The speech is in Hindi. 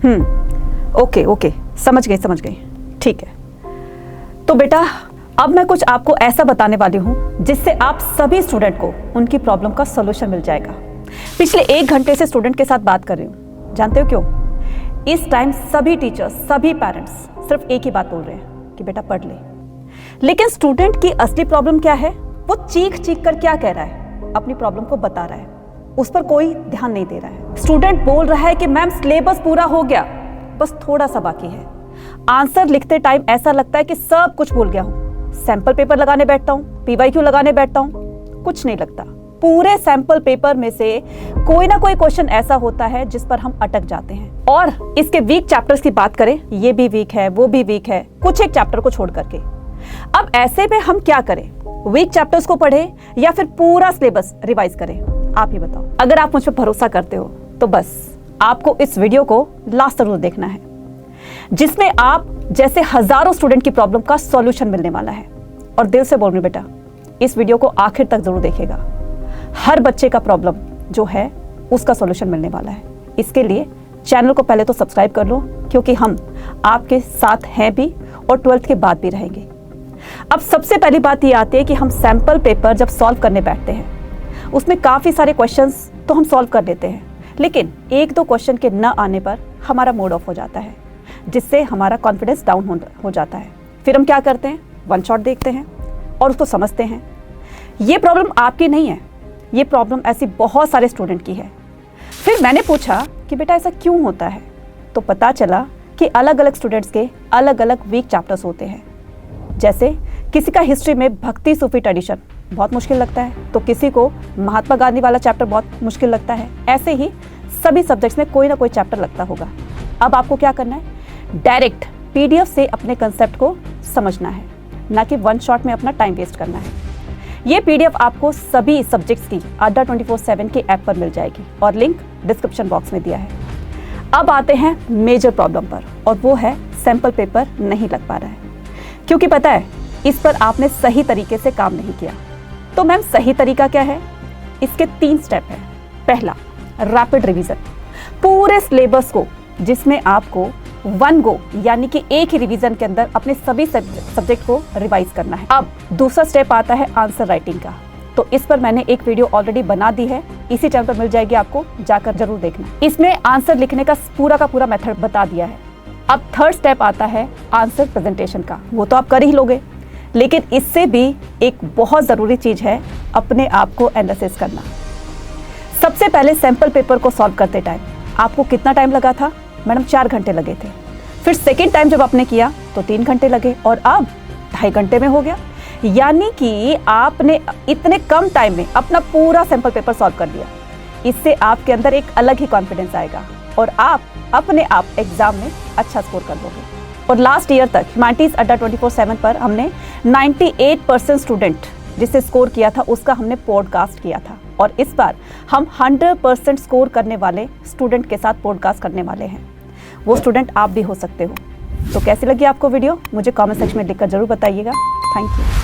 ओके ओके, समझ गई। ठीक है, तो बेटा अब मैं कुछ आपको ऐसा बताने वाली हूँ जिससे आप सभी स्टूडेंट को उनकी प्रॉब्लम का सॉल्यूशन मिल जाएगा। पिछले 1 घंटे से स्टूडेंट के साथ बात कर रही हूँ। जानते हो क्यों? इस टाइम सभी टीचर्स, सभी पेरेंट्स सिर्फ एक ही बात बोल रहे हैं कि बेटा पढ़ ले, लेकिन स्टूडेंट की असली प्रॉब्लम क्या है? वो चीख कर क्या कह रहा है? अपनी प्रॉब्लम को बता रहा है, उस पर कोई ध्यान नहीं दे रहा है। स्टूडेंट बोल रहा है कि मैम सिलेबस पूरा हो गया, बस थोड़ा सा बाकी है। आंसर लिखते टाइम ऐसा लगता है कि सब कुछ भूल गया हूं। सैंपल पेपर लगाने बैठता हूं, पीवाईक्यू लगाने बैठता हूं, कुछ नहीं लगता। पूरे सैंपल पेपर में से कोई ना कोई क्वेश्चन ऐसा होता है जिस पर हम अटक जाते हैं। और इसके वीक चैप्टर्स की बात करें, ये भी वीक है, वो भी वीक है, कुछ एक चैप्टर को छोड़ करके। अब ऐसे में हम क्या करें? वीक चैप्टर्स को पढ़ें या फिर पूरा सिलेबस रिवाइज करें? आप ही बताओ। अगर आप मुझ पर भरोसा करते हो तो बस आपको इस वीडियो को लास्ट तक देखना है, जिसमें आप जैसे हजारों स्टूडेंट की प्रॉब्लम का सॉल्यूशन मिलने वाला है। और दिल से बोल रही हूं बेटा, इस वीडियो को आखिर तक जरूर देखिएगा। हर बच्चे का प्रॉब्लम जो है उसका सॉल्यूशन मिलने वाला है। इसके लिए चैनल को पहले तो सब्सक्राइब कर लो, क्योंकि हम आपके साथ हैं भी और 12th के बाद भी रहेंगे। अब सबसे पहली बात ये आती है कि हम सैंपल पेपर जब सॉल्व करने बैठते हैं, उसमें काफ़ी सारे क्वेश्चंस तो हम सॉल्व कर लेते हैं, लेकिन 1-2 क्वेश्चन के न आने पर हमारा मूड ऑफ हो जाता है, जिससे हमारा कॉन्फिडेंस डाउन हो जाता है। फिर हम क्या करते हैं? वन शॉट देखते हैं और उसको समझते हैं। ये प्रॉब्लम आपकी नहीं है, ये प्रॉब्लम ऐसी बहुत सारे स्टूडेंट की है। फिर मैंने पूछा कि बेटा ऐसा क्यों होता है, तो पता चला कि अलग अलग स्टूडेंट्स के अलग अलग वीक चैप्टर्स होते हैं। जैसे किसी का हिस्ट्री में भक्ति सूफी ट्रेडिशन बहुत मुश्किल लगता है, तो किसी को महात्मा गांधी वाला चैप्टर बहुत मुश्किल लगता है। ऐसे ही सभी सब्जेक्ट्स में कोई ना कोई चैप्टर लगता होगा। अब आपको क्या करना है? डायरेक्ट PDF से अपने कंसेप्ट को समझना है, ना कि वन शॉट में अपना टाइम वेस्ट करना है। ये PDF आपको सभी सब्जेक्ट्स की अड्डा 24/7 के ऐप पर मिल जाएगी और लिंक डिस्क्रिप्शन बॉक्स में दिया है। अब आते हैं मेजर प्रॉब्लम पर, और वो है सैंपल पेपर नहीं लग पा रहा है, क्योंकि पता है इस पर आपने सही तरीके से काम नहीं किया। तो मैम सही तरीका क्या है? इसके 3 स्टेप है। पहला, रैपिड रिवीजन। पूरे सिलेबस को, जिसमें आपको 1 गो यानी कि एक ही रिवीजन के अंदर अपने सभी सब्जेक्ट को रिवाइज करना है। अब दूसरा स्टेप आता है आंसर राइटिंग का। तो इस पर मैंने एक वीडियो ऑलरेडी बना दी है, इसी चैनल पर मिल जाएगी, आपको जाकर जरूर देखना। इसमें आंसर लिखने का पूरा मेथड बता दिया है। अब थर्ड स्टेप आता है आंसर प्रेजेंटेशन का। वो तो आप कर ही लोगे, लेकिन इससे भी एक बहुत ज़रूरी चीज़ है अपने आप को एनालिसिस करना। सबसे पहले सैंपल पेपर को सॉल्व करते टाइम आपको कितना टाइम लगा था? मैडम 4 घंटे लगे थे। फिर सेकेंड टाइम जब आपने किया तो 3 घंटे लगे, और अब 2.5 घंटे में हो गया। यानी कि आपने इतने कम टाइम में अपना पूरा सैंपल पेपर सॉल्व कर दिया। इससे आपके अंदर एक अलग ही कॉन्फिडेंस आएगा और आप अपने आप एग्जाम में अच्छा स्कोर कर दोगे। और लास्ट ईयर तक ह्यूमैनिटीज़ अड्डा 24/7 पर हमने 98% स्टूडेंट जिससे स्कोर किया था उसका हमने पॉडकास्ट किया था, और इस बार हम 100% स्कोर करने वाले स्टूडेंट के साथ पॉडकास्ट करने वाले हैं। वो स्टूडेंट आप भी हो सकते हो। तो कैसी लगी आपको वीडियो? मुझे कमेंट सेक्शन में लिखकर जरूर बताइएगा। Thank you.